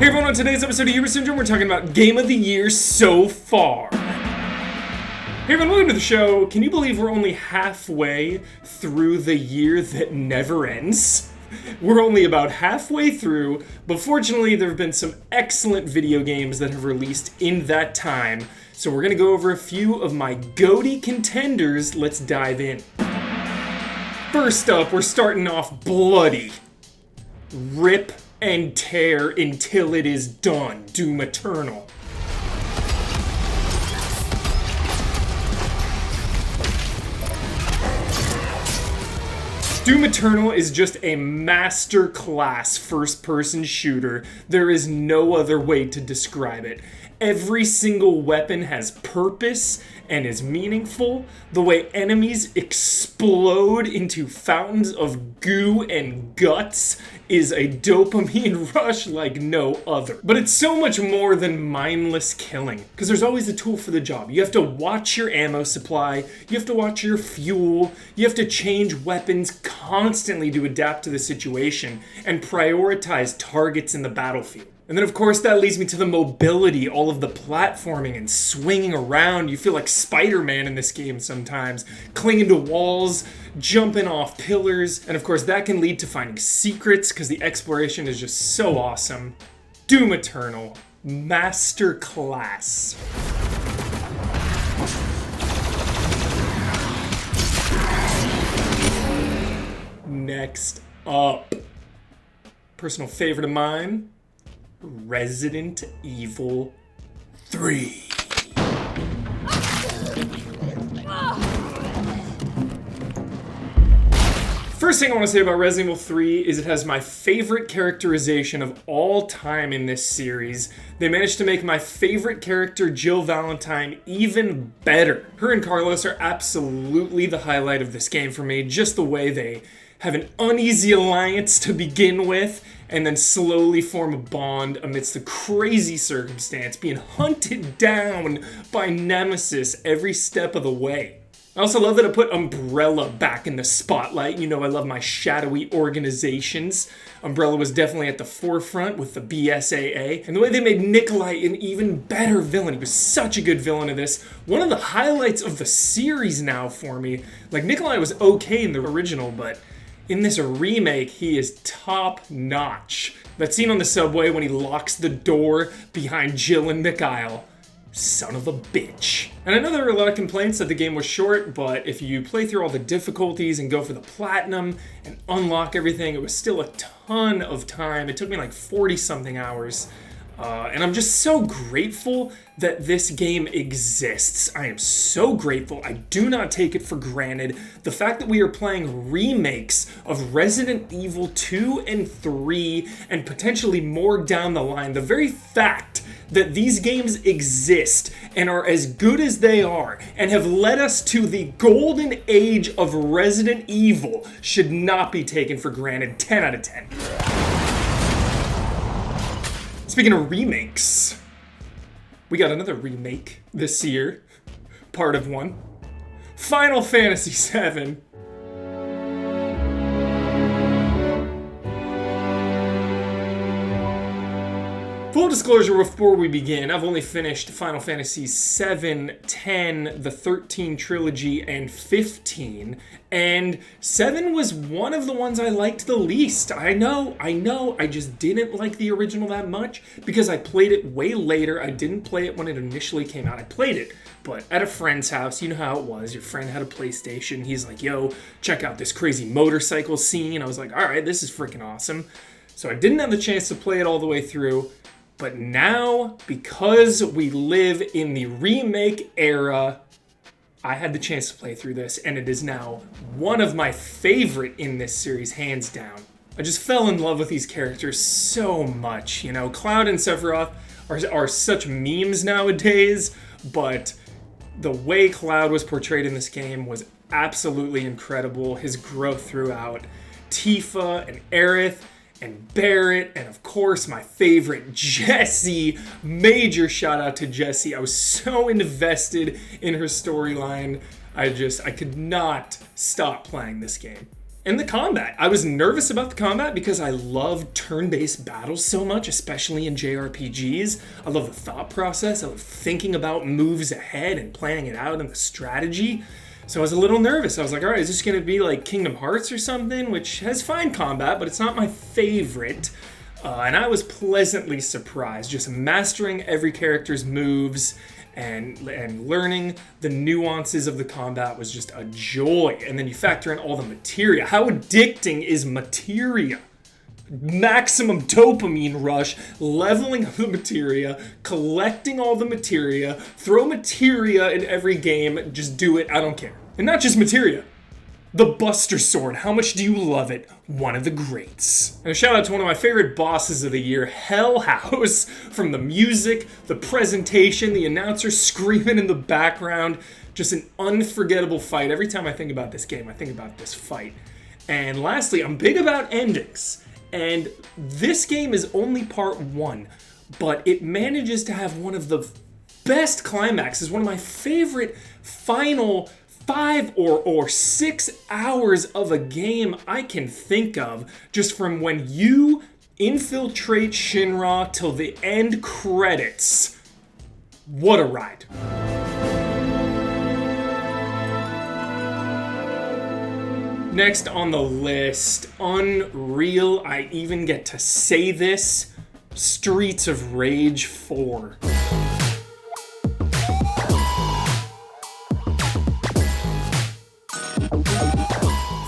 Hey everyone, on today's episode of Hubris Syndrome, we're talking about Game of the Year so far. Hey everyone, welcome to the show. Can you believe we're only halfway through the year that never ends? We're only about halfway through, but fortunately there have been some excellent video games that have released in that time. So we're gonna go over a few of my GOATY contenders. Let's dive in. First up, we're starting off bloody. Rip and tear until it is done. Doom Eternal. Doom Eternal is just a masterclass first-person shooter. There is no other way to describe it. Every single weapon has purpose and is meaningful. The way enemies explode into fountains of goo and guts is a dopamine rush like no other. But it's so much more than mindless killing, because there's always a tool for the job. You have to watch your ammo supply, you have to watch your fuel, you have to change weapons constantly to adapt to the situation, and prioritize targets in the battlefield. And then of course that leads me to the mobility, all of the platforming and swinging around. You feel like Spider-Man in this game sometimes, clinging to walls, jumping off pillars, and of course that can lead to finding secrets because the exploration is just so awesome. Doom Eternal, masterclass. Next up, personal favorite of mine, Resident Evil 3. First thing I want to say about Resident Evil 3 is it has my favorite characterization of all time in this series. They managed to make my favorite character, Jill Valentine, even better. Her and Carlos are absolutely the highlight of this game for me, just the way they have an uneasy alliance to begin with, and then slowly form a bond amidst the crazy circumstance, being hunted down by Nemesis every step of the way. I also love that I put Umbrella back in the spotlight. You know I love my shadowy organizations. Umbrella was definitely at the forefront with the BSAA. And the way they made Nikolai an even better villain. He was such a good villain in this. One of the highlights of the series now for me. Like, Nikolai was okay in the original, but in this remake, he is top-notch. That scene on the subway when he locks the door behind Jill and Mikhail. Son of a bitch. And I know there were a lot of complaints that the game was short, but if you play through all the difficulties and go for the platinum and unlock everything, it was still a ton of time. It took me like 40-something hours. And I'm just so grateful that this game exists. I am so grateful. I do not take it for granted. The fact that we are playing remakes of Resident Evil 2 and 3 and potentially more down the line, the very fact that these games exist and are as good as they are and have led us to the golden age of Resident Evil should not be taken for granted. 10 out of 10. Speaking of remakes, we got another remake this year, part of one. Final Fantasy VII. Full disclosure before we begin, I've only finished Final Fantasy 7, 10, the 13 trilogy, and 15, and 7 was one of the ones I liked the least. I know, I just didn't like the original that much because I played it way later. I didn't play it when it initially came out. I played it, but at a friend's house. You know how it was. Your friend had a PlayStation. He's like, yo, check out this crazy motorcycle scene. I was like, all right, this is freaking awesome. So I didn't have the chance to play it all the way through. But now, because we live in the remake era, I had the chance to play through this, and it is now one of my favorite in this series, hands down. I just fell in love with these characters so much. You know, Cloud and Sephiroth are such memes nowadays, but the way Cloud was portrayed in this game was absolutely incredible. His growth throughout. Tifa and Aerith and Barrett, and of course my favorite, Jessie. Major shout out to Jessie. I was so invested in her storyline. I could not stop playing this game. And the combat. I was nervous about the combat because I love turn-based battles so much, especially in JRPGs. I love the thought process. I love thinking about moves ahead and planning it out and the strategy. So I was a little nervous. I was like, all right, is this going to be like Kingdom Hearts or something, which has fine combat, but it's not my favorite. And I was pleasantly surprised, just mastering every character's moves and learning the nuances of the combat was just a joy. And then you factor in all the materia. How addicting is materia? Maximum dopamine rush, leveling up the materia, collecting all the materia, throw materia in every game, just do it, I don't care. And not just materia. The Buster Sword, how much do you love it? One of the greats. And a shout out to one of my favorite bosses of the year, Hell House. From the music, the presentation, the announcer screaming in the background. Just an unforgettable fight. Every time I think about this game, I think about this fight. And lastly, I'm big about endings. And this game is only part 1, but it manages to have one of the best climaxes, one of my favorite final 5 or 6 hours of a game I can think of, just from when you infiltrate Shinra till the end credits. What a ride. Next on the list, unreal, I even get to say this, Streets of Rage 4.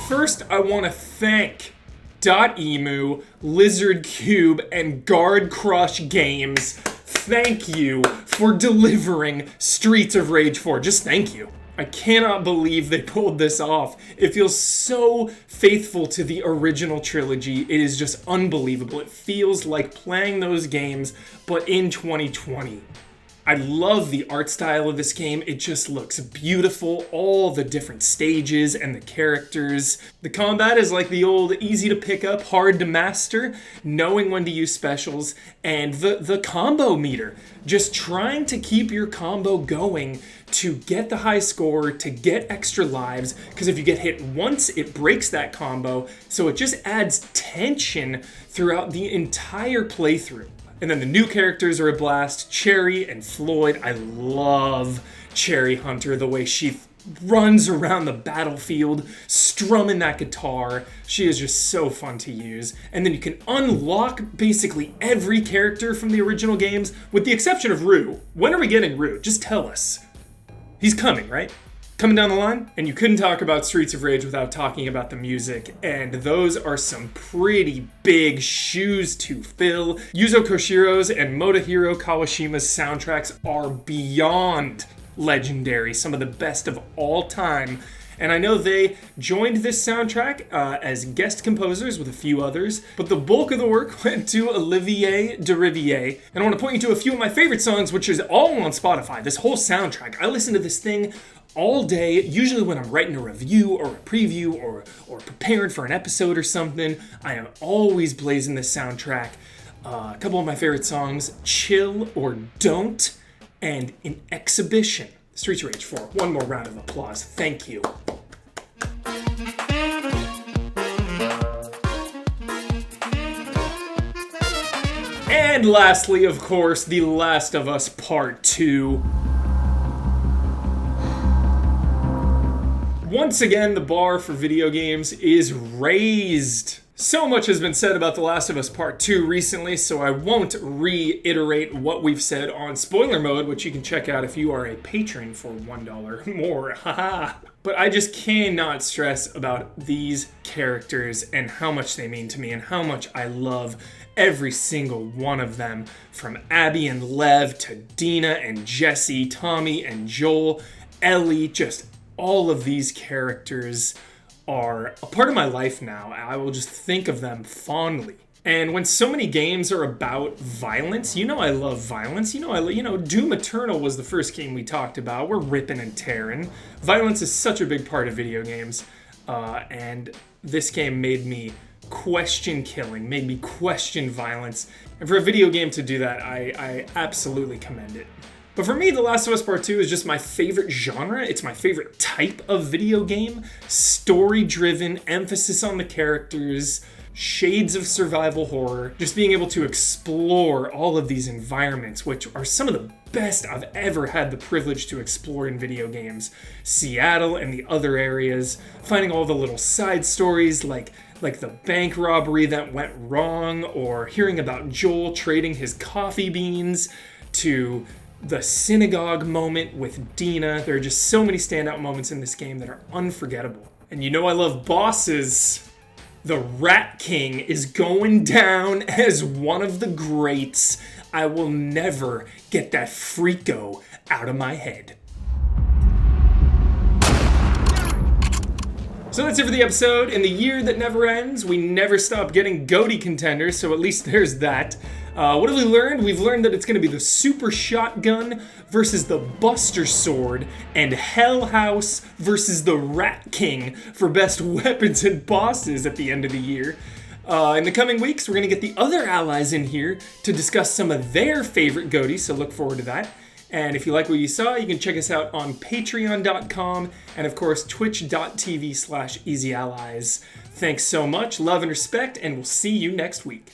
First, I want to thank Dotemu, Lizard Cube, and Guard Crush Games. Thank you for delivering Streets of Rage 4. Just thank you. I cannot believe they pulled this off. It feels so faithful to the original trilogy. It is just unbelievable. It feels like playing those games, but in 2020. I love the art style of this game. It just looks beautiful. All the different stages and the characters. The combat is like the old easy to pick up, hard to master, knowing when to use specials, and the combo meter. Just trying to keep your combo going to get the high score, to get extra lives, because if you get hit once, it breaks that combo, so it just adds tension throughout the entire playthrough. And then the new characters are a blast. Cherry and Floyd. I love Cherry Hunter, the way she runs around the battlefield, strumming that guitar. She is just so fun to use. And then you can unlock basically every character from the original games, with the exception of Rue. When are we getting Rue? Just tell us. He's coming, right? Coming down the line? And you couldn't talk about Streets of Rage without talking about the music, and those are some pretty big shoes to fill. Yuzo Koshiro's and Motohiro Kawashima's soundtracks are beyond legendary, some of the best of all time. And I know they joined this soundtrack as guest composers with a few others, but the bulk of the work went to Olivier Derivière. And I want to point you to a few of my favorite songs, which is all on Spotify, this whole soundtrack. I listen to this thing all day, usually when I'm writing a review or a preview or preparing for an episode or something. I am always blazing this soundtrack. A couple of my favorite songs, Chill or Don't, and In Exhibition. Streets of Rage 4. One more round of applause. Thank you. And lastly, of course, The Last of Us Part 2. Once again, the bar for video games is raised. So much has been said about The Last of Us Part 2 recently, so I won't reiterate what we've said on Spoiler Mode, which you can check out if you are a patron for $1 more. Haha. But I just cannot stress about these characters and how much they mean to me and how much I love every single one of them. From Abby and Lev to Dina and Jesse, Tommy and Joel, Ellie, just all of these characters are a part of my life now. I will just think of them fondly. And when so many games are about violence, you know I love violence. Doom Eternal was the first game we talked about. We're ripping and tearing. Violence is such a big part of video games. And this game made me question killing, made me question violence. And for a video game to do that, I absolutely commend it. But for me, The Last of Us Part 2 is just my favorite genre. It's my favorite type of video game. Story-driven, emphasis on the characters, shades of survival horror. Just being able to explore all of these environments, which are some of the best I've ever had the privilege to explore in video games. Seattle and the other areas, finding all the little side stories like the bank robbery that went wrong, or hearing about Joel trading his coffee beans, to the synagogue moment with Dina. There are just so many standout moments in this game that are unforgettable. And you know I love bosses. The Rat King is going down as one of the greats. I will never get that freako out of my head. So that's it for the episode. In the year that never ends, we never stop getting GOTY contenders, so at least there's that. What have we learned? We've learned that it's going to be the Super Shotgun versus the Buster Sword, and Hell House versus the Rat King for best weapons and bosses at the end of the year. In the coming weeks, we're going to get the other allies in here to discuss some of their favorite GOTYs, so look forward to that. And if you like what you saw, you can check us out on patreon.com and, of course, twitch.tv/easyallies. Thanks so much, love and respect, and we'll see you next week.